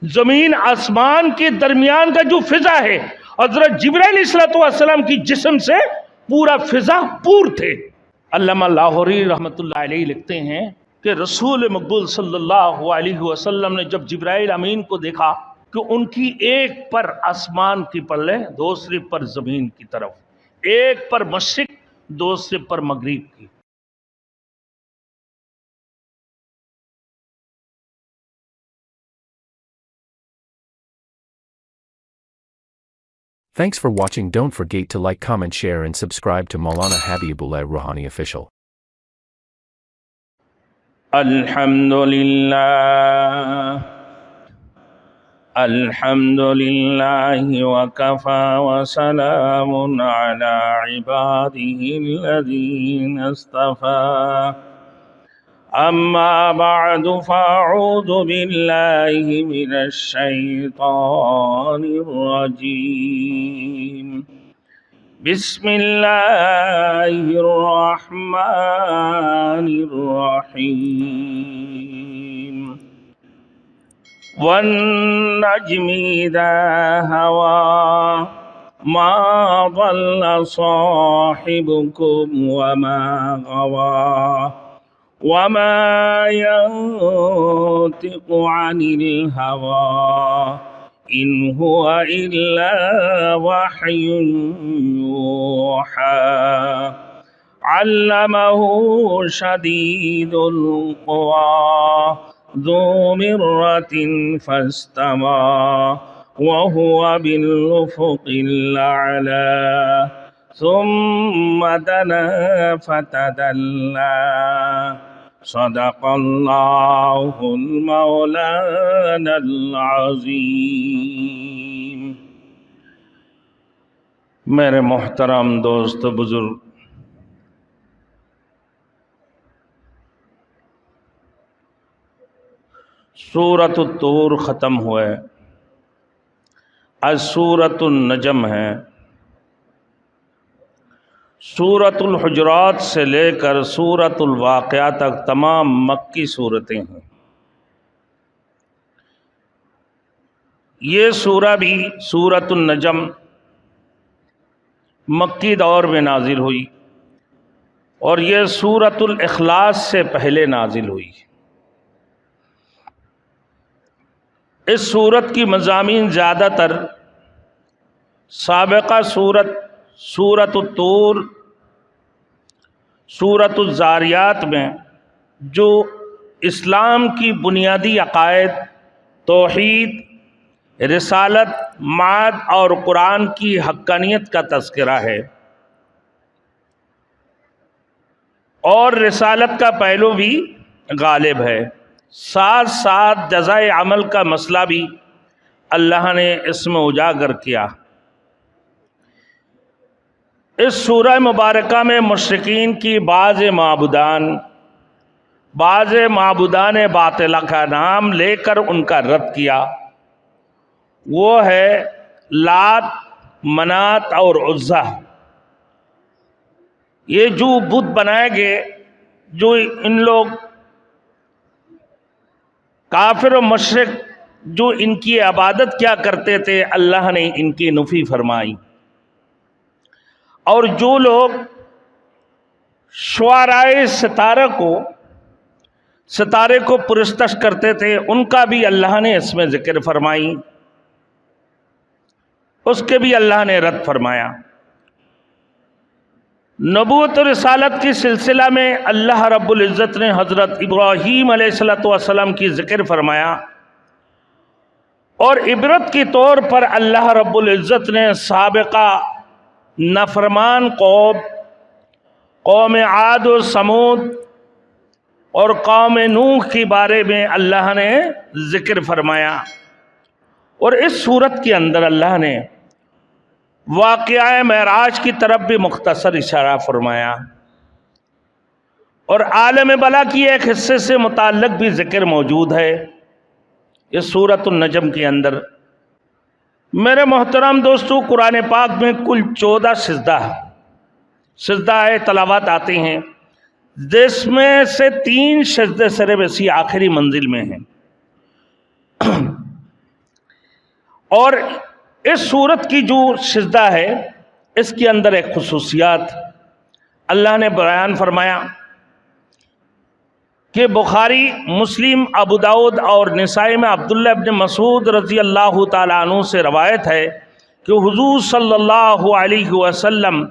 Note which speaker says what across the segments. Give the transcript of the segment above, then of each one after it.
Speaker 1: زمین آسمان کے درمیان کا جو فضا ہے، حضرت جبرائیل علیہ السلام کی جسم سے پورا فضا پور تھے۔ علامہ لاہوری رحمۃ اللہ علیہ لکھتے ہیں کہ رسول مقبول صلی اللہ علیہ وسلم نے جب جبرائیل امین کو دیکھا کہ ان کی ایک پر آسمان کی پلے، دوسری پر زمین کی طرف، ایک پر مشرق دوسرے پر مغرب کی۔
Speaker 2: Thanks for watching. Don't forget to like, comment, share and subscribe to Maulana Habibullah Rouhani Official.
Speaker 1: الحمدللہ وکفى وسلام على عباده الذين اصطفى اما بعد فاعوذ باللہ من الشیطان الرجیم بسم اللہ الرحمن الرحیم والنجم اذا هوى ما ضل صاحبكم وما غوى وما ينطق عن الهوى إن هو إلا وحي يوحى علمه شديد القوى ذو مرة فاستوى وهو بالأفق الأعلى ثم دنا فتدلى صدق اللہ المولانا العظیم۔ میرے محترم دوست بزرگ، سورۃ الطور ختم ہوئے، آج سورۃ النجم ہے۔ سورۃ الحجرات سے لے کر سورۃ الواقعہ تک تمام مکی صورتیں ہیں۔ یہ سورہ بھی سورۃ النجم مکی دور میں نازل ہوئی، اور یہ سورۃ الاخلاص سے پہلے نازل ہوئی۔ اس سورت کی مضامین زیادہ تر سابقہ سورۃ الطور، سورۃ الزاریات میں جو اسلام کی بنیادی عقائد، توحید، رسالت، معاد اور قرآن کی حقانیت کا تذکرہ ہے، اور رسالت کا پہلو بھی غالب ہے، ساتھ ساتھ جزائے عمل کا مسئلہ بھی اللہ نے اس میں اجاگر کیا۔ اس سورہ مبارکہ میں مشرکین کی بعض معبودان باطلہ کا نام لے کر ان کا رد کیا، وہ ہے لات، منات اور عزیٰ۔ یہ جو بت بنائے گئے، جو ان لوگ کافر و مشرک جو ان کی عبادت کیا کرتے تھے، اللہ نے ان کی نفی فرمائی۔ اور جو لوگ شعرائے ستارے کو پرستش کرتے تھے، ان کا بھی اللہ نے اس میں ذکر فرمائی، اس کے بھی اللہ نے رد فرمایا۔ نبوت و رسالت کی سلسلہ میں اللہ رب العزت نے حضرت ابراہیم علیہ السلام کی ذکر فرمایا، اور عبرت کے طور پر اللہ رب العزت نے سابقہ نافرمان قوم عاد و سمود اور قوم نوح کے بارے میں اللہ نے ذکر فرمایا، اور اس صورت کے اندر اللہ نے واقعہ معراج کی طرف بھی مختصر اشارہ فرمایا، اور عالم بلا کی ایک حصے سے متعلق بھی ذکر موجود ہے اس سورۃ النجم کے اندر۔ میرے محترم دوستو، قرآن پاک میں کل 14 سجدہ تلاوت آتے ہیں، جس میں سے 3 سجدے سر وسیع آخری منزل میں ہیں۔ اور اس صورت کی جو سجدہ ہے اس کے اندر ایک خصوصیات اللہ نے بیان فرمایا کہ بخاری، مسلم، ابو داؤد اور نسائی میں عبداللہ ابن مسعود رضی اللہ تعالیٰ عنہ سے روایت ہے کہ حضور صلی اللہ علیہ وسلم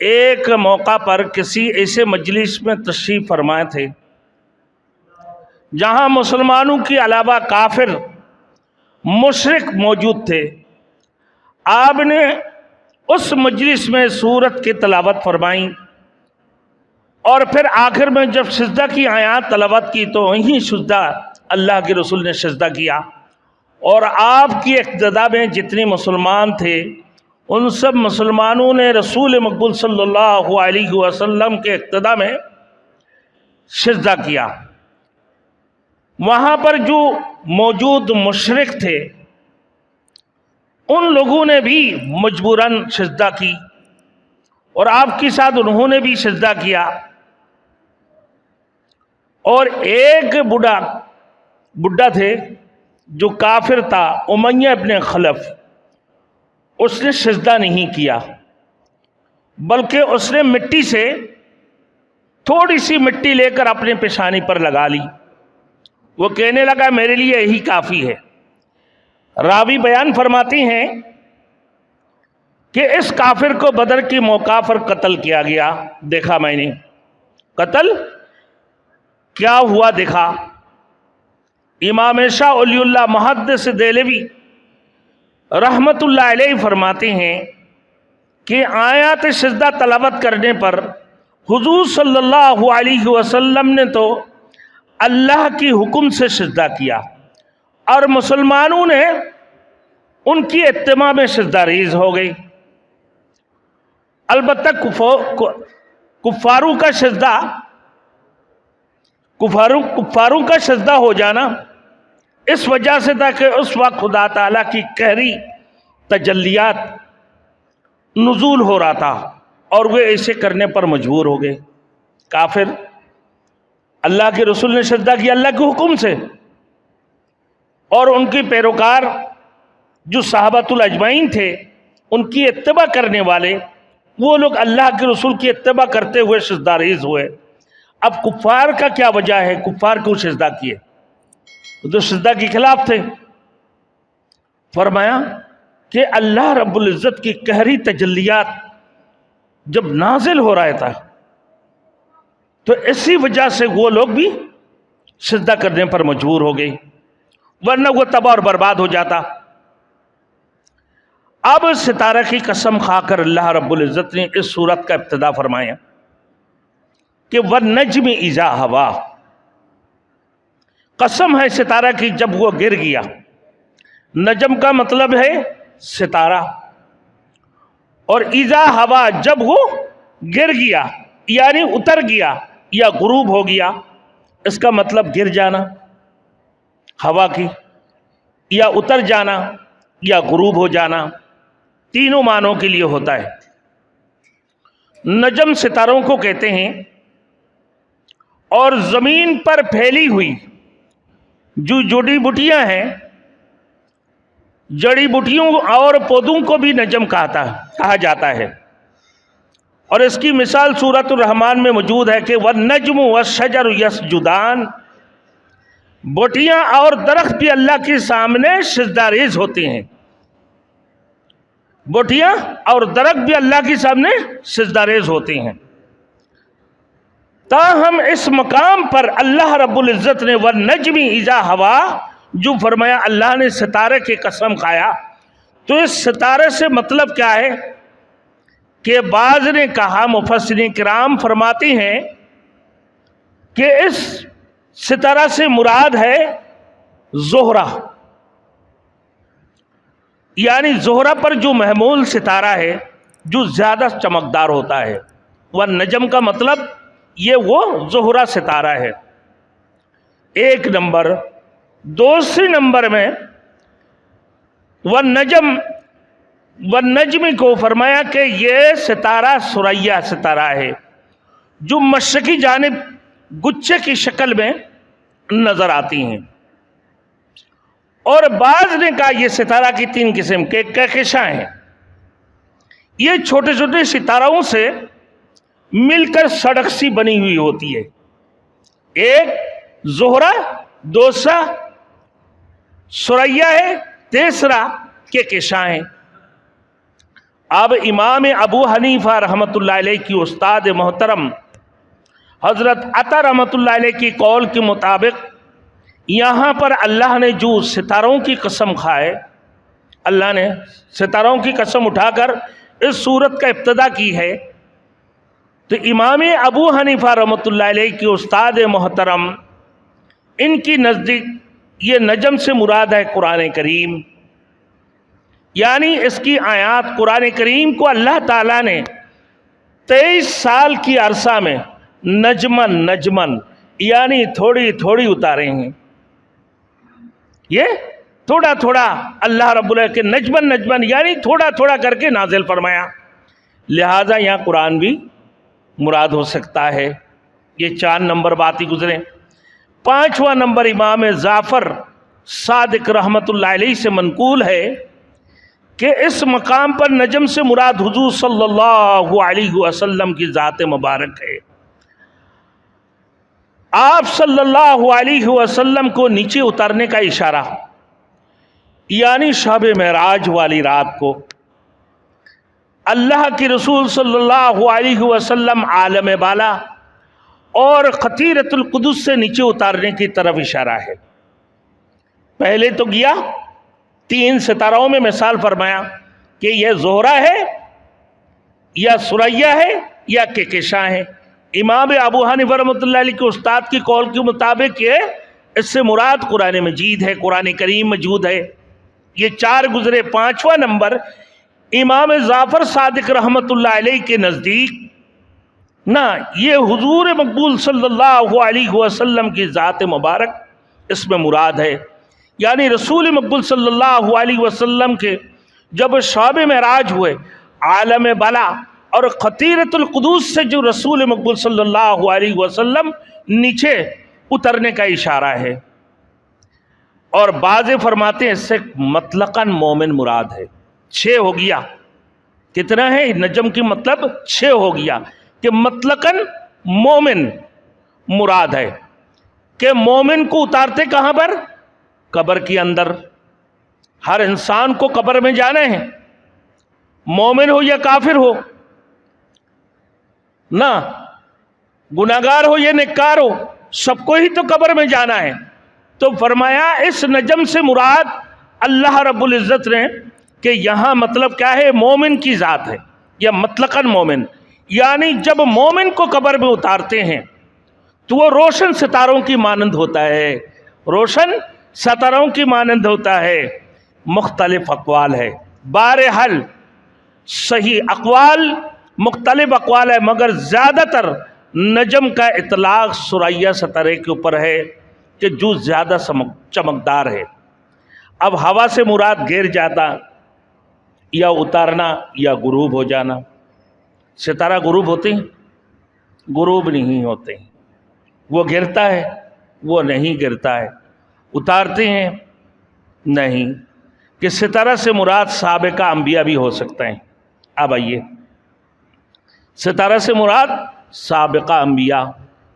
Speaker 1: ایک موقع پر کسی ایسے مجلس میں تشریف فرمائے تھے جہاں مسلمانوں کے علاوہ کافر مشرک موجود تھے۔ آپ نے اس مجلس میں سورت کی تلاوت فرمائی اور پھر آخر میں جب سجدہ کی آیات تلاوت کی تو وہیں سجدہ اللہ کے رسول نے سجدہ کیا، اور آپ کی اقتداء میں جتنے مسلمان تھے ان سب مسلمانوں نے رسول مقبول صلی اللہ علیہ وسلم کے اقتداء میں سجدہ کیا۔ وہاں پر جو موجود مشرک تھے ان لوگوں نے بھی مجبوراً سجدہ کی اور آپ کے ساتھ انہوں نے بھی سجدہ کیا، اور ایک بڈھا تھے جو کافر تھا، امیہ ابن خلف، اس نے سجدہ نہیں کیا بلکہ اس نے مٹی سے تھوڑی سی مٹی لے کر اپنے پیشانی پر لگا لی۔ وہ کہنے لگا میرے لیے یہی کافی ہے۔ راوی بیان فرماتے ہیں کہ اس کافر کو بدر کے موقع پر قتل کیا گیا۔ دیکھا میں نے قتل کیا ہوا دیکھا۔ امام شاہ ولی اللہ محدث دہلوی رحمت اللہ علیہ فرماتے ہیں کہ آیات سجدہ تلاوت کرنے پر حضور صلی اللہ علیہ وسلم نے تو اللہ کی حکم سے سجدہ کیا اور مسلمانوں نے ان کی اتباع میں سجدہ ریز ہو گئی۔ البتہ کفاروں کا سجدہ ہو جانا اس وجہ سے تھا کہ اس وقت خدا تعالیٰ کی قہری تجلیات نزول ہو رہا تھا اور وہ ایسے کرنے پر مجبور ہو گئے۔ کافر اللہ کے رسول نے سجدہ کیا اللہ کے حکم سے، اور ان کے پیروکار جو صحابۃ الاجمعین تھے ان کی اتباع کرنے والے وہ لوگ اللہ کے رسول کی اتباع کرتے ہوئے سجدہ ریز ہوئے۔ اب کفار کا کیا وجہ ہے؟ کفار کیوں سجدہ کیے؟ وہ تو سجدہ کے خلاف تھے۔ فرمایا کہ اللہ رب العزت کی قہری تجلیات جب نازل ہو رہا تھا تو اسی وجہ سے وہ لوگ بھی سجدہ کرنے پر مجبور ہو گئے، ورنہ وہ تباہ اور برباد ہو جاتا۔ اب ستارہ کی قسم کھا کر اللہ رب العزت نے اس سورت کا ابتدا فرمایا کہ وَالنَّجْمِ إِذَا هَوَىٰ، قسم ہے ستارہ کی جب وہ گر گیا۔ نجم کا مطلب ہے ستارہ، اور اذا ہوا جب وہ گر گیا یعنی اتر گیا یا غروب ہو گیا، اس کا مطلب گر جانا ہوا کی، یا اتر جانا یا غروب ہو جانا، تینوں معنوں کے لیے ہوتا ہے۔ نجم ستاروں کو کہتے ہیں، اور زمین پر پھیلی ہوئی جو جڑی بوٹیاں ہیں، جڑی بوٹیوں اور پودوں کو بھی نجم کہا جاتا ہے، اور اس کی مثال سورۃ الرحمن میں موجود ہے کہ وَالنَّجْمُ وَالشَّجَرُ يَسْجُدَانِ، بوٹیاں اور درخت بھی اللہ کے سامنے سجدہ ریز ہوتے ہیں۔ بوٹیاں اور درخت بھی اللہ کے سامنے سجدہ ریز ہوتے ہیں۔ تاہم اس مقام پر اللہ رب العزت نے وَالنَّجْمِ إِذَا هَوَىٰ جو فرمایا، اللہ نے ستارے کی قسم کھایا، تو اس ستارے سے مطلب کیا ہے کہ بعض نے کہا، مفسرین کرام فرماتے ہیں کہ اس ستارہ سے مراد ہے زہرہ، یعنی زہرہ پر جو محمول ستارہ ہے جو زیادہ چمکدار ہوتا ہے۔ والنجم کا مطلب یہ وہ زہرہ ستارہ ہے، ایک نمبر۔ دوسرے نمبر میں والنجم کو فرمایا کہ یہ ستارہ ثریہ ستارہ ہے جو مشرقی جانب گچھے کی شکل میں نظر آتی ہیں، اور بعض نے کہا یہ ستارہ کی 3 قسم کے کہکشاں ہیں، یہ چھوٹے چھوٹے ستاروں سے مل کر سڑک سی بنی ہوئی ہوتی ہے، ایک زہرہ، دوسرا ثریا ہے، تیسرا کہکشاں ہے۔ اب امام ابو حنیفہ رحمۃ اللہ علیہ کی استاد محترم حضرت عطا رحمۃ اللہ علیہ کی قول کے مطابق یہاں پر اللہ نے جو ستاروں کی قسم کھائے، اللہ نے ستاروں کی قسم اٹھا کر اس صورت کا ابتدا کی ہے، تو امام ابو حنیفہ رحمۃ اللہ علیہ کی استاد محترم ان کی نزدیک یہ نجم سے مراد ہے قرآن کریم، یعنی اس کی آیات قرآن کریم کو اللہ تعالیٰ نے 23 سال کی عرصہ میں نجمن نجمن یعنی تھوڑی تھوڑی اتارے ہیں، یہ تھوڑا تھوڑا اللہ رب العزت کے نجمن نجمن یعنی تھوڑا تھوڑا کر کے نازل فرمایا، لہٰذا یہاں قرآن بھی مراد ہو سکتا ہے۔ یہ 4 نمبر بات ہی گزرے۔ 5واں نمبر امام جعفر صادق رحمۃ اللہ علیہ سے منقول ہے کہ اس مقام پر نجم سے مراد حضور صلی اللہ علیہ وسلم کی ذات مبارک ہے۔ آپ صلی اللہ علیہ وسلم کو نیچے اترنے کا اشارہ، یعنی شب معراج والی رات کو اللہ کی رسول صلی اللہ علیہ وسلم عالم بالا اور خطیرۃ القدس سے نیچے اتارنے کی طرف اشارہ ہے۔ پہلے تو گیا 3 ستاروں میں مثال فرمایا کہ یہ زہرہ ہے یا ثریا ہے یا کہکشاں ہے۔ امام ابو حنیفہ رحمۃ اللہ علیہ کے استاد کی قول کے مطابق یہ اس سے مراد قرآن مجید ہے، قرآن کریم موجود ہے۔ یہ 4 گزرے۔ 5واں نمبر امام جعفر صادق رحمۃ اللہ علیہ کے نزدیک نہ یہ حضور مقبول صلی اللہ علیہ وسلم کی ذات مبارک اس میں مراد ہے، یعنی رسول مقبول صلی اللہ علیہ وسلم کے جب شب معراج ہوئے عالم بالا اور خطیرۃ القدس سے جو رسول مقبول صلی اللہ علیہ وسلم نیچے اترنے کا اشارہ ہے۔ اور بعض فرماتے ہیں اس سے مطلقاً مومن مراد ہے۔ 6 ہو گیا، کتنا ہے نجم کی مطلب 6 ہو گیا کہ مطلقاً مومن مراد ہے، کہ مومن کو اتارتے کہاں پر؟ قبر کے اندر۔ ہر انسان کو قبر میں جانا ہے، مومن ہو یا کافر ہو، نہ گناہگار ہو یا نیکار ہو، سب کو ہی تو قبر میں جانا ہے۔ تو فرمایا اس نجم سے مراد اللہ رب العزت نے کہ یہاں مطلب کیا ہے؟ مومن کی ذات ہے، یا مطلقاً مومن، یعنی جب مومن کو قبر میں اتارتے ہیں تو وہ روشن ستاروں کی مانند ہوتا ہے، روشن ستاروں کی مانند ہوتا ہے۔ مختلف اقوال ہے، بہرحال صحیح اقوال مختلف اقوال ہے، مگر زیادہ تر نجم کا اطلاق ثریا ستارے کے اوپر ہے کہ جو زیادہ چمکدار ہے۔ اب ہوا سے مراد گر جاتا یا اتارنا یا غروب ہو جانا۔ ستارہ غروب ہوتے ہیں؟ غروب نہیں ہوتے، وہ گرتا ہے؟ وہ نہیں گرتا ہے۔ اتارتے ہیں؟ نہیں۔ کہ ستارہ سے مراد سابقہ انبیاء بھی ہو سکتے ہیں۔ اب آئیے، ستارہ سے مراد سابقہ انبیاء۔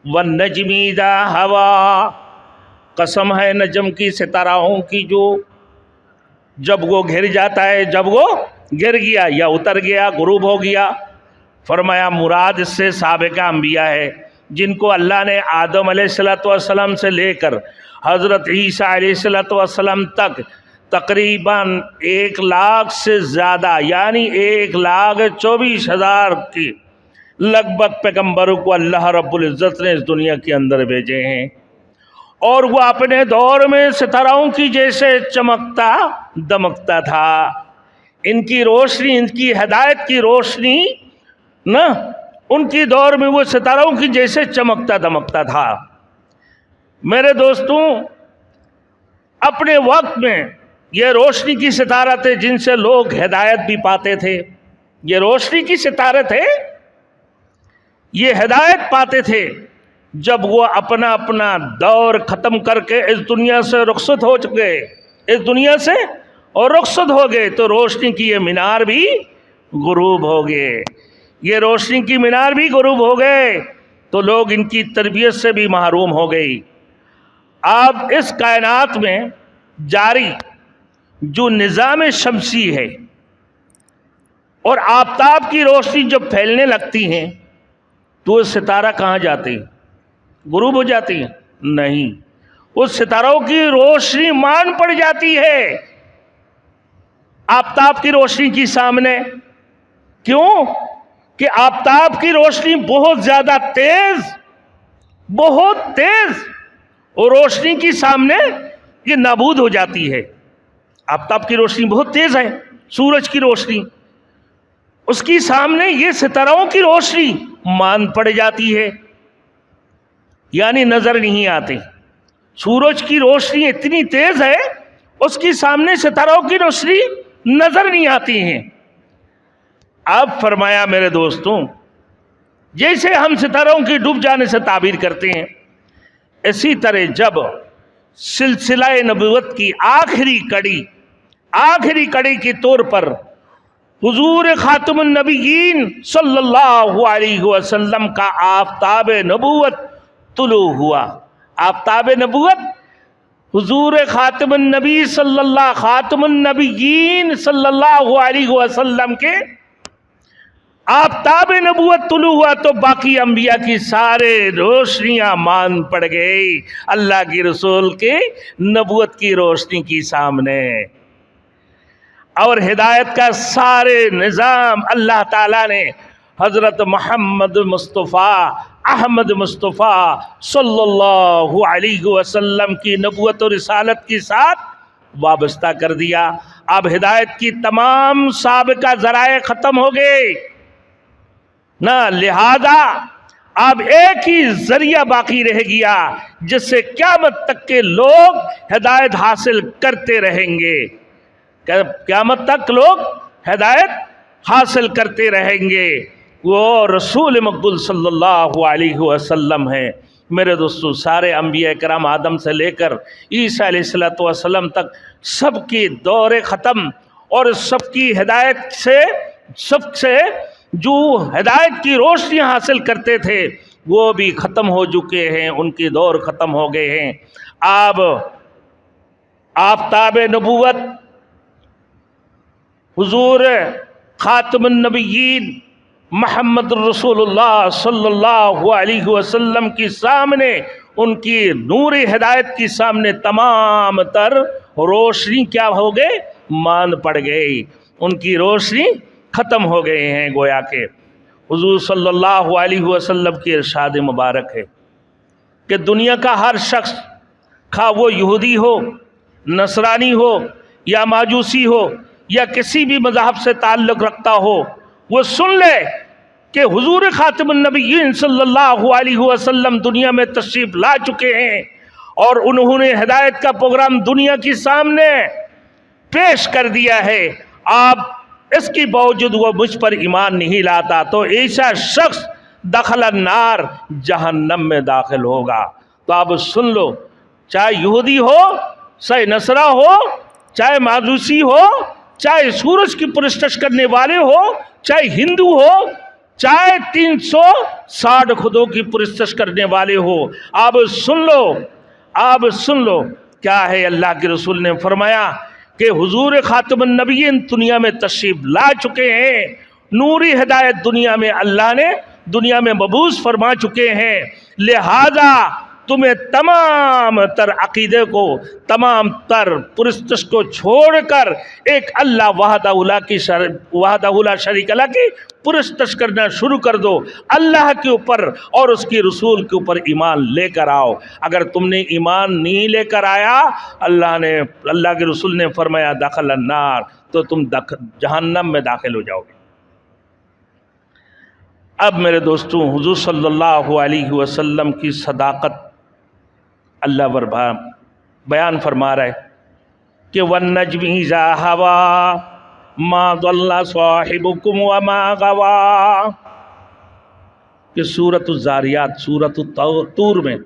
Speaker 1: والنجم اذا ہوا، قسم ہے نجم کی، ستاروں کی، جو جب وہ گر جاتا ہے، جب وہ گر گیا یا اتر گیا، غروب ہو گیا۔ فرمایا مراد اس سے سابقہ انبیاء ہے، جن کو اللہ نے آدم علیہ السلام سے لے کر حضرت عیسیٰ علیہ السلام تک تقریباً 1 لاکھ سے زیادہ، یعنی 1,24,000 کی لگ بھگ پیغمبروں کو اللہ رب العزت نے اس دنیا کے اندر بھیجے ہیں، اور وہ اپنے دور میں ستاروں کی جیسے چمکتا دمکتا تھا۔ ان کی روشنی، ان کی ہدایت کی روشنی نہ ان کی دور میں وہ ستاروں کی جیسے چمکتا دمکتا تھا۔ میرے دوستوں، اپنے وقت میں یہ روشنی کی ستارہ تھے جن سے لوگ ہدایت بھی پاتے تھے، یہ روشنی کی ستارے تھے، یہ ہدایت پاتے تھے جب وہ اپنا اپنا دور ختم کر کے اس دنیا سے رخصت ہو چکے، اس دنیا سے اور رخصت ہو گئے تو روشنی کی یہ مینار بھی غروب ہو گئے، یہ روشنی کی مینار بھی غروب ہو گئے تو لوگ ان کی تربیت سے بھی محروم ہو گئی۔ اب اس کائنات میں جاری جو نظام شمسی ہے اور آفتاب کی روشنی جب پھیلنے لگتی ہیں تو اس ستارہ کہاں جاتے ہیں؟ غروب ہو جاتی ہیں؟ نہیں، اس ستاروں کی روشنی مان پڑ جاتی ہے آفتاب کی روشنی کی سامنے۔ کیوں کہ آفتاب کی روشنی بہت زیادہ تیز، بہت تیز، اور روشنی کی سامنے یہ نابود ہو جاتی ہے۔ آفتاب کی روشنی بہت تیز ہے، سورج کی روشنی، اس کی سامنے یہ ستاروں کی روشنی مان پڑ جاتی ہے، یعنی نظر نہیں آتے۔ سورج کی روشنی اتنی تیز ہے، اس کی سامنے ستاروں کی روشنی نظر نہیں آتی ہیں۔ اب فرمایا میرے دوستوں، جیسے ہم ستاروں کی ڈوب جانے سے تعبیر کرتے ہیں، اسی طرح جب سلسلہ نبوت کی آخری کڑی کے طور پر حضور خاتم النبیین صلی اللہ علیہ وسلم کا آفتاب نبوت طلوع ہوا۔ آفتاب نبوت حضور خاتم النبیین صلی اللہ علیہ وسلم کے آفتاب نبوت طلوع ہوا تو باقی انبیاء کی سارے روشنیاں مان پڑ گئی اللہ کی رسول کے نبوت کی روشنی کی سامنے، اور ہدایت کا سارے نظام اللہ تعالیٰ نے حضرت محمد مصطفیٰ احمد مصطفیٰ صلی اللہ علیہ وسلم کی نبوت اور رسالت کے ساتھ وابستہ کر دیا۔ اب ہدایت کی تمام سابقہ ذرائع ختم ہو گئے نہ، لہذا اب ایک ہی ذریعہ باقی رہ گیا جس سے قیامت تک کے لوگ ہدایت حاصل کرتے رہیں گے، قیامت تک لوگ ہدایت حاصل کرتے رہیں گے، وہ رسول مقبول صلی اللہ علیہ وسلم ہیں۔ میرے دوستو، سارے انبیاء کرام آدم سے لے کر عیسیٰ علیہ السلام تک سب کی دور ختم اور سب کی ہدایت سے جو ہدایت کی روشنی حاصل کرتے تھے وہ بھی ختم ہو چکے ہیں، ان کی دور ختم ہو گئے ہیں۔ اب آفتاب نبوت حضور خاتم النبیین محمد رسول اللہ صلی اللہ علیہ وسلم کی سامنے، ان کی نور ہدایت کی سامنے تمام تر روشنی کیا ہو گئے؟ مان پڑ گئی، ان کی روشنی ختم ہو گئے ہیں۔ گویا کہ حضور صلی اللہ علیہ وسلم کی ارشاد مبارک ہے کہ دنیا کا ہر شخص، خواہ وہ یہودی ہو، نصرانی ہو یا ماجوسی ہو یا کسی بھی مذہب سے تعلق رکھتا ہو، وہ سن لے کہ حضور خاتم النبیین صلی اللہ علیہ وسلم دنیا میں تشریف لا چکے ہیں اور انہوں نے ہدایت کا پروگرام دنیا کے سامنے پیش کر دیا ہے۔ آپ اس کی باوجود وہ مجھ پر ایمان نہیں لاتا تو ایسا شخص دخل النار، جہنم میں داخل ہوگا۔ تو آپ سن لو، چاہے یہودی ہو، چاہے نصرہ ہو، چاہے ماجوسی ہو، چاہے سورج کی پرستش کرنے والے ہو، چاہے ہندو ہو، چاہے 360 خدوں کی پرستش کرنے والے ہو، آپ سن لو کیا ہے اللہ کے رسول نے فرمایا کہ حضور خاتم النبیین دنیا میں تشریف لا چکے ہیں، نوری ہدایت دنیا میں اللہ نے دنیا میں مبعوث فرما چکے ہیں، لہذا تمہیں تمام تر عقیدے کو، تمام تر پرستش کو چھوڑ کر ایک اللہ وحدہ لا شریک له کی پرستش کرنا شروع کر دو، اللہ کے اوپر اور اس کی رسول کے اوپر ایمان لے کر آؤ۔ اگر تم نے ایمان نہیں لے کر آیا، اللہ کے رسول نے فرمایا دخل النار، تو تم جہنم میں داخل ہو جاؤ گے۔ اب میرے دوستوں، حضور صلی اللہ علیہ وسلم کی صداقت اللہ بیان فرما رہا ہے کہ وَالنَّجْمِ إِذَا هَوَىٰ مَا ضَلَّ صَاحِبُكُمْ وَمَا غَوَىٰ، کہ سورۃ الذاریات، سورۃ الطور میں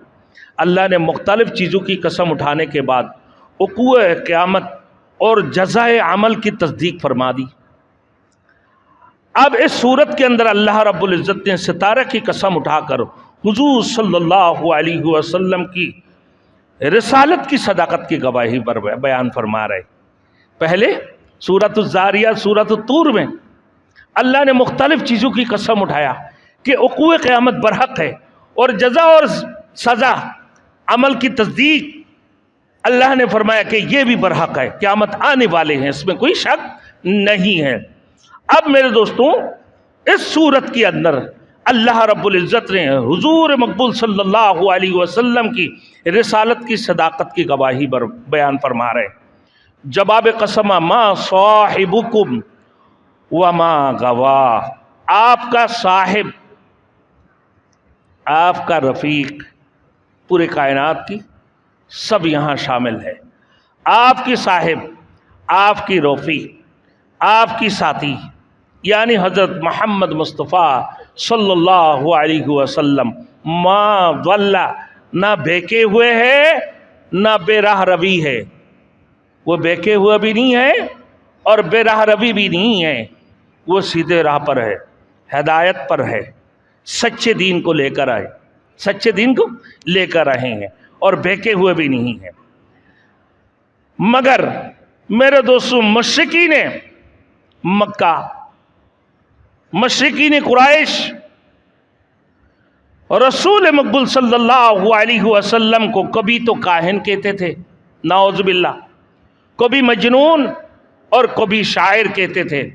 Speaker 1: اللہ نے مختلف چیزوں کی قسم اٹھانے کے بعد وقوع قیامت اور جزائے عمل کی تصدیق فرما دی۔ اب اس صورت کے اندر اللہ رب العزت نے ستارہ کی قسم اٹھا کر حضور صلی اللہ علیہ وسلم کی رسالت کی صداقت کی گواہی پر بیان فرما رہے۔ پہلے سورۃ الزاریات، سورۃ الطور میں اللہ نے مختلف چیزوں کی قسم اٹھایا کہ وقوع قیامت برحق ہے اور جزا اور سزا عمل کی تصدیق اللہ نے فرمایا کہ یہ بھی برحق ہے، قیامت آنے والے ہیں، اس میں کوئی شک نہیں ہے۔ اب میرے دوستوں اس صورت کے اندر اللہ رب العزت نے حضور مقبول صلی اللہ علیہ وسلم کی رسالت کی صداقت کی گواہی بیان فرما رہے۔ جواب قسم ما صاحبکم وما غوا، آپ کا صاحب، آپ کا رفیق، پورے کائنات کی سب یہاں شامل ہے، آپ کی صاحب، آپ کی رفیق، آپ کی ساتھی یعنی حضرت محمد مصطفیٰ صلی اللہ علیہ وسلم ما ضل، نہ بہکے ہوئے ہے نہ بے راہ روی ہے، وہ بہکے ہوئے بھی نہیں ہے اور بے راہ روی بھی نہیں ہے، وہ سیدھے راہ پر ہے، ہدایت پر ہے، سچے دین کو لے کر آئے، سچے دین کو لے کر رہے ہیں اور بہکے ہوئے بھی نہیں ہیں۔ مگر میرے دوستوں مشرکین مکہ، مشرکین قریش رسول مقبول صلی اللہ علیہ وسلم کو کبھی تو کاہن کہتے تھے، نعوذ باللہ، کبھی مجنون اور کبھی شاعر کہتے تھے۔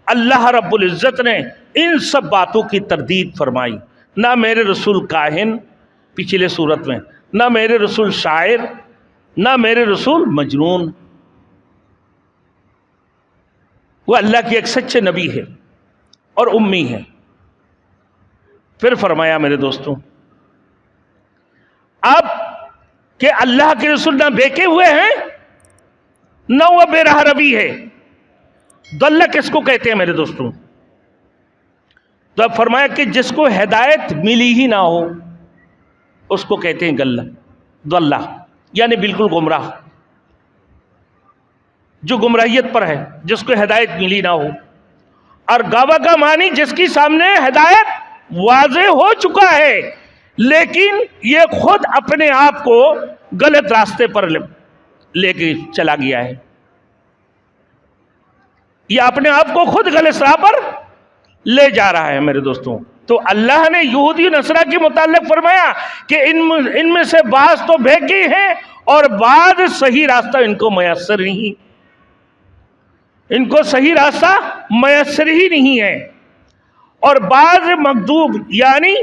Speaker 1: اللہ رب العزت نے ان سب باتوں کی تردید فرمائی، نہ میرے رسول کاہن پچھلے صورت میں، نہ میرے رسول شاعر، نہ میرے رسول مجنون، وہ اللہ کی ایک سچے نبی ہے اور امی ہے۔ پھر فرمایا میرے دوستوں اب کہ اللہ کے رسول نہ بہکے ہوئے ہیں نہ وہ بے راہ روی ہے۔ ضل کس کو کہتے ہیں میرے دوستوں؟ تو اب فرمایا کہ جس کو ہدایت ملی ہی نہ ہو اس کو کہتے ہیں ضل، یعنی بالکل گمراہ، جو گمراہیت پر ہے، جس کو ہدایت ملی نہ ہو۔ اور غوا کا معنی جس کی سامنے ہدایت واضح ہو چکا ہے لیکن یہ خود اپنے آپ کو غلط راستے پر لے کے چلا گیا ہے، یہ اپنے آپ کو خود غلط راہ پر لے جا رہا ہے میرے دوستوں۔ تو اللہ نے یہودی نصرہ کے متعلق فرمایا کہ ان میں سے بعض تو بہکے ہیں اور بعض صحیح راستہ ان کو میسر نہیں، ان کو صحیح راستہ میسر ہی نہیں ہے، اور بعض مغضوب یعنی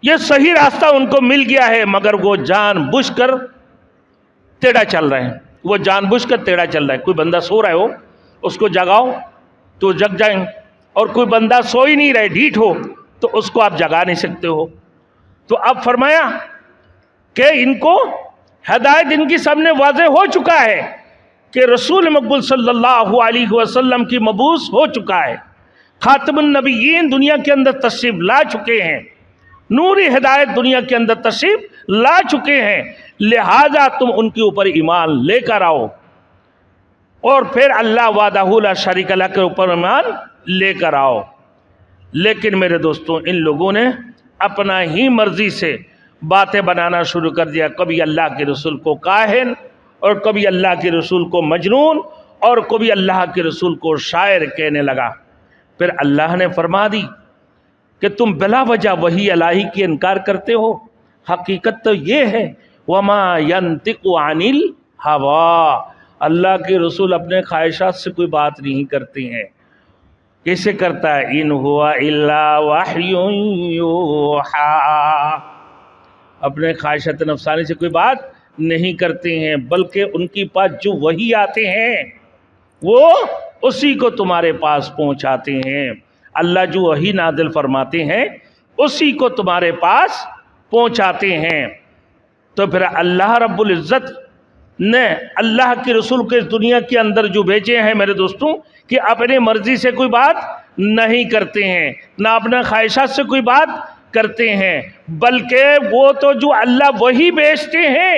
Speaker 1: یہ صحیح راستہ ان کو مل گیا ہے مگر وہ جان بوجھ کر ٹیڑھا چل رہے ہیں، وہ جان بوجھ کر ٹیڑھا چل رہا ہے۔ کوئی بندہ سو رہا ہو اس کو جگاؤ تو جگ جائیں، اور کوئی بندہ سو ہی نہیں رہے، ڈھیٹ ہو، تو اس کو آپ جگا نہیں سکتے ہو۔ تو اب فرمایا کہ ان کو ہدایت ان کی سامنے واضح ہو چکا ہے کہ رسول مقبول صلی اللہ علیہ وسلم کی مبعوث ہو چکا ہے، خاتم النبیین دنیا کے اندر تشریف لا چکے ہیں، نوری ہدایت دنیا کے اندر تشریف لا چکے ہیں، لہذا تم ان کے اوپر ایمان لے کر آؤ، اور پھر اللہ وحدہ لا شریک لہ کے اوپر ایمان لے کر آؤ۔ لیکن میرے دوستوں ان لوگوں نے اپنا ہی مرضی سے باتیں بنانا شروع کر دیا، کبھی اللہ کے رسول کو کاہن اور کبھی اللہ کے رسول کو مجنون اور کبھی اللہ کے رسول کو شاعر کہنے لگا۔ پھر اللہ نے فرما دی کہ تم بلا وجہ وحی الہی کی انکار کرتے ہو، حقیقت تو یہ ہے وما ينطق عن الہوا، اللہ کے رسول اپنے خواہشات سے کوئی بات نہیں کرتے ہیں۔ کیسے کرتا ہے؟ ان ہوا الا وحی یوحی، اپنے خواہشات نفسانی سے کوئی بات نہیں کرتے ہیں، بلکہ ان کی پاس جو وحی آتے ہیں وہ اسی کو تمہارے پاس پہنچاتے ہیں، اللہ جو وحی نازل فرماتے ہیں اسی کو تمہارے پاس پہنچاتے ہیں۔ تو پھر اللہ رب العزت نے اللہ کے رسول کو اس دنیا کے اندر جو بھیجے ہیں میرے دوستوں کہ اپنے مرضی سے کوئی بات نہیں کرتے ہیں، نہ اپنے خواہشات سے کوئی بات کرتے ہیں، بلکہ وہ تو جو اللہ وہی بھیجتے ہیں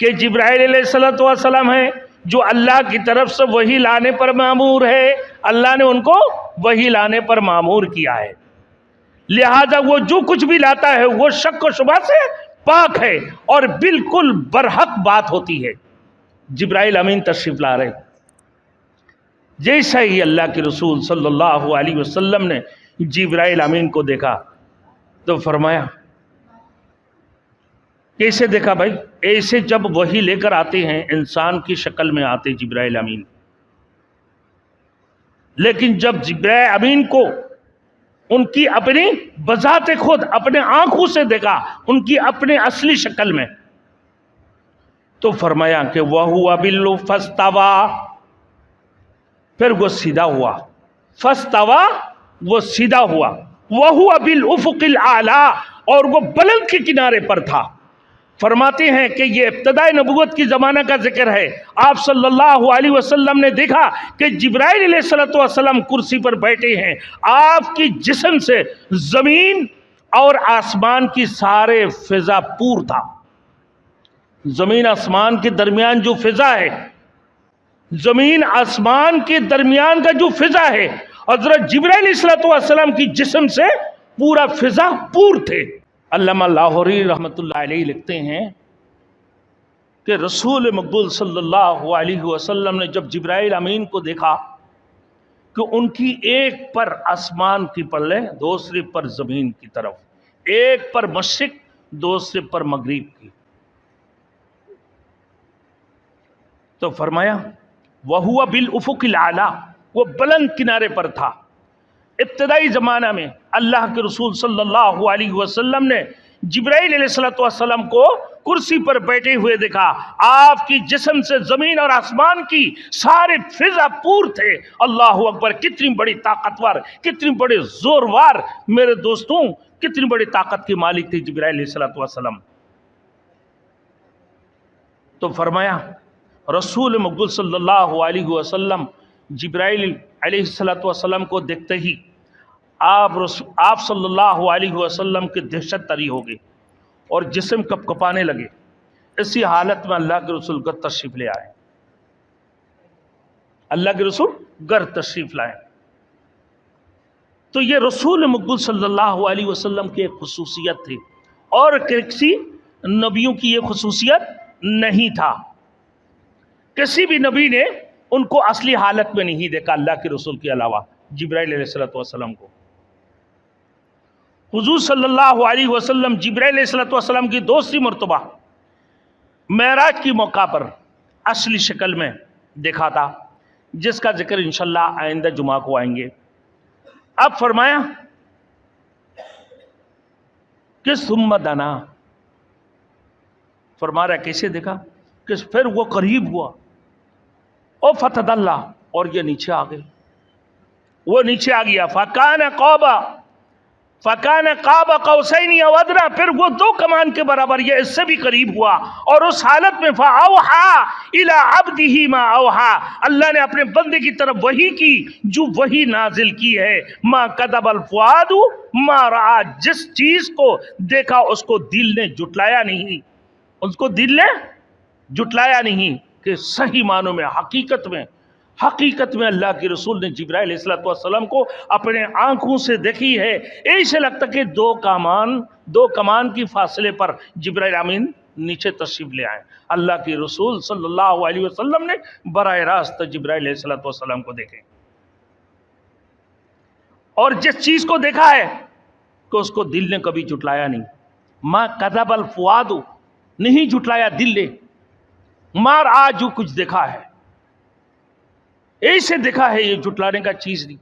Speaker 1: کہ جبرائیل علیہ الصلوۃ والسلام ہے جو اللہ کی طرف سے وحی لانے پر مامور ہے، اللہ نے ان کو وحی لانے پر مامور کیا ہے، لہذا وہ جو کچھ بھی لاتا ہے وہ شک و شبہ سے پاک ہے اور بالکل برحق بات ہوتی ہے۔ جبرائیل امین تشریف لا رہے، جیسا ہی اللہ کے رسول صلی اللہ علیہ وسلم نے جبرائیل امین کو دیکھا تو فرمایا، کیسے دیکھا بھائی؟ ایسے جب وحی لے کر آتے ہیں انسان کی شکل میں آتے جبرائیل امین، لیکن جب جبرائیل امین کو ان کی اپنی بذات خود اپنے آنکھوں سے دیکھا ان کی اپنے اصلی شکل میں، تو فرمایا کہ وَهُوَ بِالْأُفُقِ فَاسْتَوَىٰ، پھر وہ سیدھا ہوا، فَاسْتَوَىٰ وہ سیدھا ہوا، وَهُوَ بِالْأُفُقِ الْأَعْلَىٰ اور وہ بلند کے کنارے پر تھا۔ فرماتے ہیں کہ یہ ابتدائی نبوت کی زمانہ کا ذکر ہے، آپ صلی اللہ علیہ وسلم نے دیکھا کہ جبرائیل علیہ السلام کرسی پر بیٹھے ہیں، آپ کی جسم سے زمین اور آسمان کی سارے فضا پور تھا۔ زمین آسمان کے درمیان جو فضا ہے، زمین آسمان کے درمیان کا جو فضا ہے، حضرت جبرائیل علیہ السلام کی جسم سے پورا فضا پور تھے۔ علامہ لاہوری رحمۃ اللہ علیہ لکھتے ہیں کہ رسول مقبول صلی اللہ علیہ وسلم نے جب جبرائیل امین کو دیکھا کہ ان کی ایک پر آسمان کی پلے، دوسری پر زمین کی طرف، ایک پر مشرق دوسرے پر مغرب کی، تو فرمایا وَهُوَ بِالْأُفُقِ الْأَعْلَىٰ وہ بلند کنارے پر تھا۔ ابتدائی زمانہ میں اللہ کے رسول صلی اللہ علیہ وسلم نے جبرائیل علیہ السلام کو کرسی پر بیٹھے ہوئے دیکھا، آپ کی جسم سے زمین اور آسمان کی سارے فضا پور تھے۔ اللہ اکبر، کتنی بڑی طاقتور، کتنی بڑے زوروار میرے دوستوں، کتنی بڑی طاقت کے مالک تھے جبرائیل علیہ السلام۔ تو فرمایا رسول مقبول صلی اللہ علیہ وسلم جبرائیل علیہ السلام کو دیکھتے ہی آپ صلی اللہ علیہ وسلم کی دہشت طری ہو گئی اور جسم کپ کپانے لگے۔ اسی حالت میں اللہ کے رسول گھر تشریف لے آئے، اللہ کے رسول گھر تشریف لائے۔ تو یہ رسول مقبول صلی اللہ علیہ وسلم کی ایک خصوصیت تھی اور کسی نبیوں کی یہ خصوصیت نہیں تھا۔ کسی بھی نبی نے ان کو اصلی حالت میں نہیں دیکھا اللہ کے رسول کے علاوہ، جبرائیل علیہ السلام کو۔ حضور صلی اللہ علیہ وسلم جبرائیل علیہ السلام کی دوسری مرتبہ معراج کی موقع پر اصلی شکل میں دیکھا تھا، جس کا ذکر انشاءاللہ آئندہ جمعہ کو آئیں گے۔ اب فرمایا کہ ثم دنا، فرما رہا کیسے دیکھا کہ پھر وہ قریب ہوا، او فتدلّا اور یہ نیچے آ گئے، وہ نیچے آ گیا، فَكَانَ قَابَ قَوْسَيْنِ أَوْ أَدْنَىٰ پھر وہ دو کمان کے برابر، یہ اس سے بھی قریب ہوا، اور اس حالت میں فَأَوْحَىٰ إِلَىٰ عَبْدِهِ مَا أَوْحَىٰ اللہ نے اپنے بندے کی طرف وحی کی جو وحی نازل کی ہے، مَا كَذَبَ الْفُؤَادُ مَا رَأَىٰ جس چیز کو دیکھا اس کو دل نے جھٹلایا نہیں، اس کو دل نے جھٹلایا نہیں، کہ صحیح معنوں میں حقیقت میں اللہ کے رسول نے جبرائیل علیہ السلام کو اپنے آنکھوں سے دیکھی ہے۔ ایسے لگتا کہ دو کمان کی فاصلے پر جبرائیل امین نیچے تشریف لے آئے۔ اللہ کے رسول صلی اللہ علیہ وسلم نے براہ راست جبرائیل علیہ السلام کو دیکھے، اور جس چیز کو دیکھا ہے کہ اس کو دل نے کبھی جھٹلایا نہیں، ما کذب الفؤاد نہیں جھٹلایا دل نے، مار آج جو کچھ دیکھا ہے ایسے دیکھا ہے، یہ جھٹلانے کا چیز نہیں۔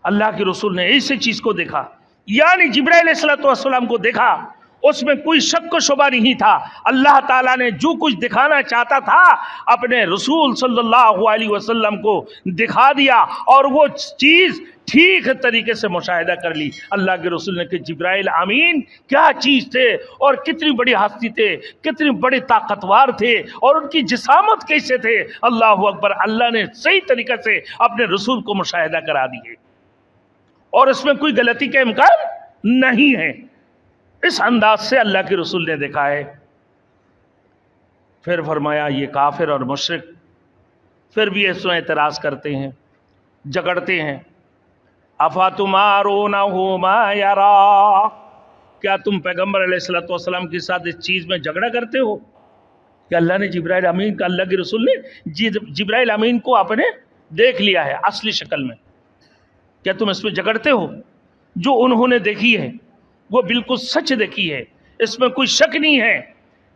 Speaker 1: اللہ کے رسول نے ایسے چیز کو دیکھا، یعنی جبرائیل علیہ السلام کو دیکھا، اس میں کوئی شک و شبہ نہیں تھا۔ اللہ تعالیٰ نے جو کچھ دکھانا چاہتا تھا اپنے رسول صلی اللہ علیہ وسلم کو دکھا دیا، اور وہ چیز ٹھیک طریقے سے مشاہدہ کر لی۔ اللہ کے رسول نے کہ جبرائیل امین کیا چیز تھے اور کتنی بڑی ہستی تھے، کتنی بڑے طاقتور تھے، اور ان کی جسامت کیسے تھے۔ اللہ اکبر، اللہ نے صحیح طریقے سے اپنے رسول کو مشاہدہ کرا دیے، اور اس میں کوئی غلطی کا امکان نہیں ہے۔ اس انداز سے اللہ کے رسول نے دیکھا ہے۔ پھر فرمایا یہ کافر اور مشرک پھر بھی اس میں اعتراض کرتے ہیں، جگڑتے ہیں۔ اَفَتُمَارُونَهُ مَا يَرَىٰ، کیا تم پیغمبر علیہ السلام کے ساتھ اس چیز میں جھگڑا کرتے ہو کہ اللہ نے جبرائیل امین کا، اللہ کے رسول نے جبرائیل امین کو آپ نے دیکھ لیا ہے اصلی شکل میں، کیا تم اس میں جھگڑتے ہو؟ جو انہوں نے دیکھی ہے وہ بالکل سچ دیکھی ہے، اس میں کوئی شک نہیں ہے،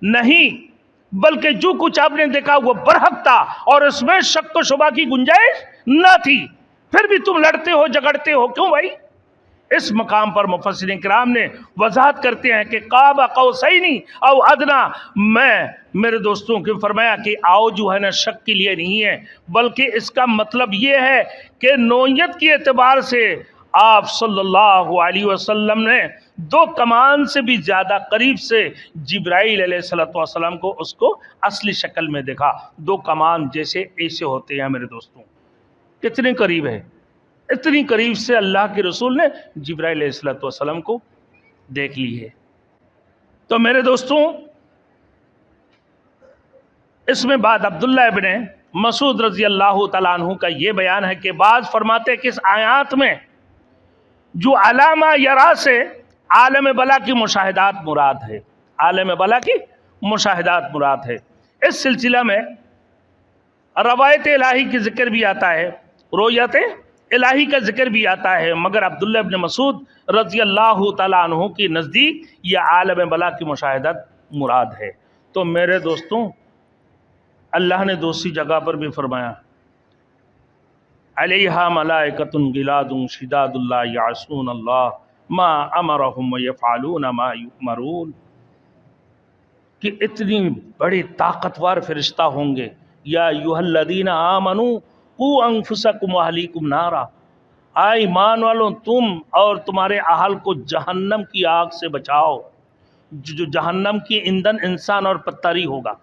Speaker 1: نہیں بلکہ جو کچھ آپ نے دیکھا وہ برحق تھا اور اس میں شک و شبہ کی گنجائش نہ تھی، پھر بھی تم لڑتے ہو جگڑتے ہو کیوں بھائی؟ اس مقام پر مفسرین کرام نے وضاحت کرتے ہیں کہ قاب قوسین او ادنا، میں میرے دوستوں کے فرمایا کہ آؤ جو ہے نا شک کے لیے نہیں ہے، بلکہ اس کا مطلب یہ ہے کہ نوعیت کے اعتبار سے آپ صلی اللہ علیہ وسلم نے 2 کمان سے بھی زیادہ قریب سے جبرائیل علیہ السلام کو اس کو اصلی شکل میں دیکھا۔ 2 کمان جیسے ایسے ہوتے ہیں میرے دوستوں، کتنے قریب ہے، اتنی قریب سے اللہ کے رسول نے جبرائیل علیہ السلام کو دیکھ لی ہے۔ تو میرے دوستوں اس میں بعد عبداللہ ابن مسعود رضی اللہ تعالیٰ عنہ کا یہ بیان ہے کہ بعض فرماتے ہیں کہ اس آیات میں جو علامہ یرا سے عالم بلا کی مشاہدات مراد ہے، عالم بلا کی مشاہدات مراد ہے۔ اس سلسلہ میں روایت الہی کی ذکر بھی آتا ہے، رویت الہی کا ذکر بھی آتا ہے، مگر عبداللہ ابن مسعود رضی اللہ تعالیٰ عنہ کی نزدیک یہ عالم بلا کی مشاہدات مراد ہے۔ تو میرے دوستوں اللہ نے دوسری جگہ پر بھی فرمایا علیہا ملائکۃ غلاظ شداد لا یعصون اللہ ما امرہم ویفعلون ما یؤمرون، کہ اتنی بڑی طاقتور فرشتہ ہوں گے، یا ایھا الذین آمنوا قوا انفسکم واہلیکم نارا، آئے ایمان والوں تم اور تمہارے اہل کو جہنم کی آگ سے بچاؤ، جو جہنم کی ایندھن انسان اور پتھر ہی ہوگا۔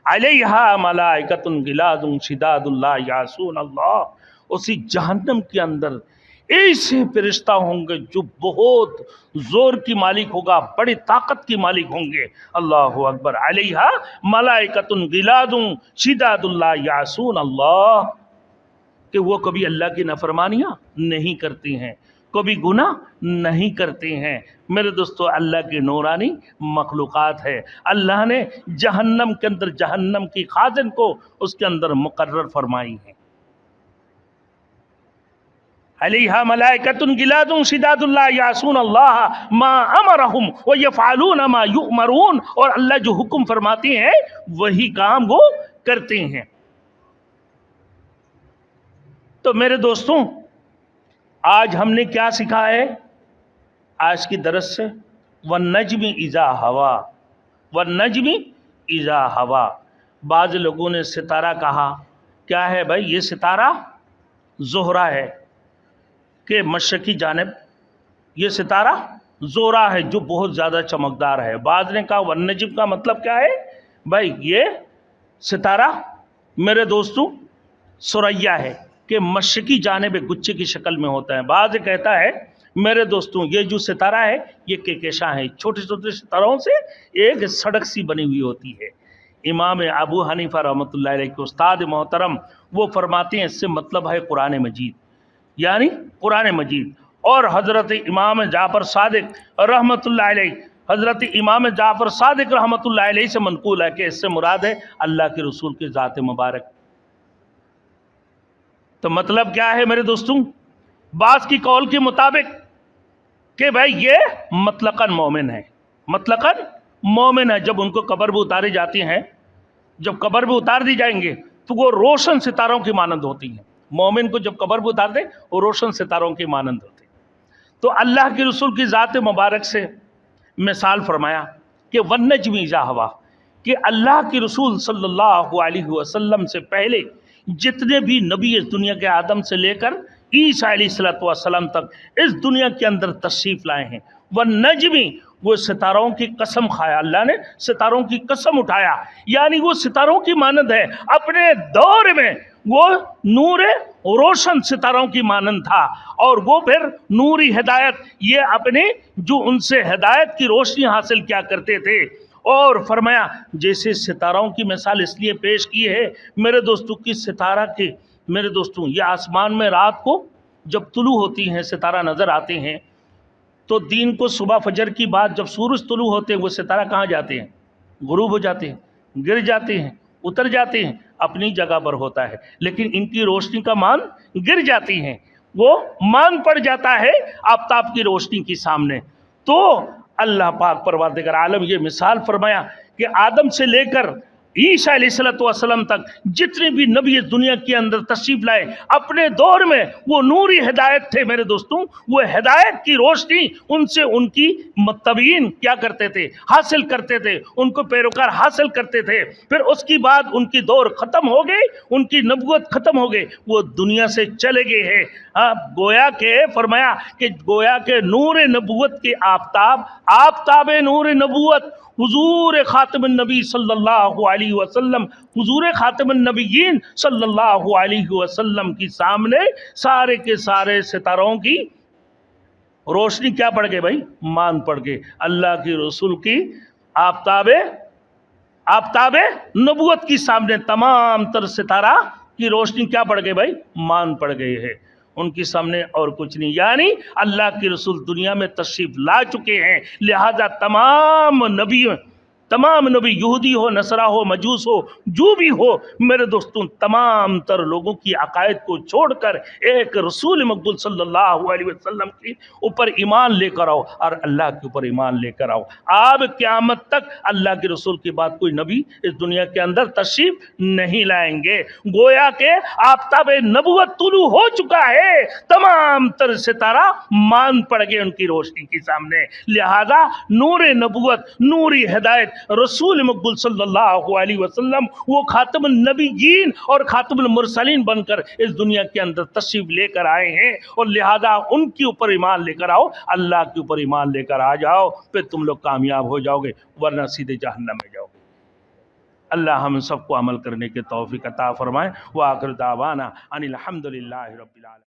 Speaker 1: علیہا ملائکۃ غلاظ شداد لا یعصون اللہ، اسی جہنم کے اندر ایسے فرشتہ ہوں گے جو بہت زور کی مالک ہوگا، بڑی طاقت کی مالک ہوں گے۔ اللہ اکبر۔ علیہا ملائکۃ غلاظ شداد لا یعصون اللہ، کہ وہ کبھی اللہ کی نافرمانیاں نہیں کرتے ہیں، کبھی گناہ نہیں کرتے ہیں۔ میرے دوستو اللہ کی نورانی مخلوقات ہے، اللہ نے جہنم کے اندر جہنم کی خازن کو اس کے اندر مقرر فرمائی ہے۔ علیہا ملائکۃ غلاظ شداد لا یعصون اللہ ما امرہم ویفعلون ما یؤمرون، اور اللہ جو حکم فرماتے ہیں وہی کام وہ کرتے ہیں۔ تو میرے دوستوں آج ہم نے کیا سیکھا ہے آج کی درس سے؟ والنجم اذا ہوا، والنجم اذا ہوا۔ بعض لوگوں نے ستارہ کہا، کیا ہے بھائی؟ یہ ستارہ زہرہ ہے کہ مشرقی جانب، یہ ستارہ زہرہ ہے جو بہت زیادہ چمکدار ہے۔ بعض نے کہا والنجم کا مطلب کیا ہے بھائی؟ یہ ستارہ میرے دوستوں ثریا ہے کہ مشرقی جانب گچھے کی شکل میں ہوتا ہے۔ بعض کہتا ہے میرے دوستوں یہ جو ستارہ ہے یہ کہکشاں ہے، چھوٹے چھوٹے ستاروں سے ایک سڑک سی بنی ہوئی ہوتی ہے۔ امام ابو حنیفہ رحمۃ اللہ علیہ کے استاد محترم وہ فرماتے ہیں اس سے مطلب ہے قرآن مجید، یعنی قرآن مجید۔ اور حضرت امام جعفر صادق رحمۃ اللہ علیہ، حضرت امام جعفر صادق رحمۃ اللہ علیہ سے منقول ہے کہ اس سے مراد ہے اللہ کے رسول کی ذات مبارک۔ تو مطلب کیا ہے میرے دوستوں؟ بعض کی قول کے مطابق کہ بھائی یہ مطلقاً مومن ہے، مطلقاً مومن ہے۔ جب ان کو قبر میں اتارے جاتے ہیں، جب قبر میں اتار دی جائیں گے تو وہ روشن ستاروں کی مانند ہوتی ہیں۔ مومن کو جب قبر میں اتار دیں وہ روشن ستاروں کی مانند ہوتے ہیں۔ تو اللہ کے رسول کی ذات مبارک سے مثال فرمایا کہ والنجم اذا ہوا، کہ اللہ کے رسول صلی اللہ علیہ وسلم سے پہلے جتنے بھی نبی اس دنیا کے آدم سے لے کر عیسیٰ علیہ السلام تک اس دنیا کے اندر تشریف لائے ہیں، والنجم، وہ ستاروں کی قسم کھایا، اللہ نے ستاروں کی قسم اٹھایا، یعنی وہ ستاروں کی مانند ہے۔ اپنے دور میں وہ نور روشن ستاروں کی مانند تھا، اور وہ پھر نوری ہدایت، یہ اپنے جو ان سے ہدایت کی روشنی حاصل کیا کرتے تھے، اور فرمایا جیسے ستاروں کی مثال اس لیے پیش کی ہے میرے دوستوں کی ستارہ کے میرے دوستوں یہ آسمان میں رات کو جب طلوع ہوتی ہیں ستارہ نظر آتے ہیں تو دین کو صبح فجر کی بعد جب سورج طلوع ہوتے ہیں وہ ستارہ کہاں جاتے ہیں؟ غروب ہو جاتے ہیں، گر جاتے ہیں، اتر جاتے ہیں، اپنی جگہ پر ہوتا ہے، لیکن ان کی روشنی کا مان گر جاتی ہیں، وہ مان پڑ جاتا ہے آفتاب کی روشنی کے سامنے۔ تو اللہ پاک پروردگار عالم یہ مثال فرمایا کہ آدم سے لے کر عیسیٰ علیہ السلام تک جتنے بھی نبی اس دنیا کے اندر تشریف لائے اپنے دور میں وہ نوری ہدایت تھے میرے دوستوں، وہ ہدایت کی روشنی ان سے ان کی متبعین کیا کرتے تھے؟ حاصل کرتے تھے، ان کو پیروکار حاصل کرتے تھے۔ پھر اس کی بعد ان کی دور ختم ہو گئی، ان کی نبوت ختم ہو گئی، وہ دنیا سے چلے گئے ہیں۔ گویا کہ فرمایا کہ گویا کہ نور نبوت کے آفتاب نور نبوت حضور خاتم النبی صلی اللہ علیہ وسلم، حضور خاتم النبیین صلی اللہ علیہ وسلم کی سامنے سارے کے سارے ستاروں کی روشنی کیا پڑ گئے بھائی؟ مان پڑ گئے۔ اللہ کی رسول کی آفتاب نبوت کی سامنے تمام تر ستارہ کی روشنی کیا پڑ گئے بھائی؟ مان پڑ گئے ہے، ان کے سامنے اور کچھ نہیں۔ یعنی اللہ کے رسول دنیا میں تشریف لا چکے ہیں، لہذا تمام نبی یہودی ہو، نصرہ ہو، مجوس ہو، جو بھی ہو میرے دوستوں، تمام تر لوگوں کی عقائد کو چھوڑ کر ایک رسول مقبول صلی اللہ علیہ وسلم کے اوپر ایمان لے کر آؤ اور اللہ کے اوپر ایمان لے کر آؤ۔ اب قیامت تک اللہ کے رسول کے بعد کوئی نبی اس دنیا کے اندر تشریف نہیں لائیں گے۔ گویا کہ آفتاب نبوت طلوع ہو چکا ہے، تمام تر ستارہ مان پڑ گئے ان کی روشنی کے سامنے، لہذا نور نبوت، نوری ہدایت رسول مقبول صلی اللہ علیہ وسلم وہ خاتم النبیین اور خاتم المرسلین بن کر اس دنیا کے اندر تشریف لے کر آئے ہیں، اور لہذا ان کے اوپر ایمان لے کر آؤ، اللہ کے اوپر ایمان لے کر آ جاؤ، پھر تم لوگ کامیاب ہو جاؤ گے، ورنہ سیدھے جہنم میں جاؤ گے۔ اللہ ہم سب کو عمل کرنے کے توفیق عطا فرمائے۔ وآخر دعوانا ان الحمدللہ رب العالمین۔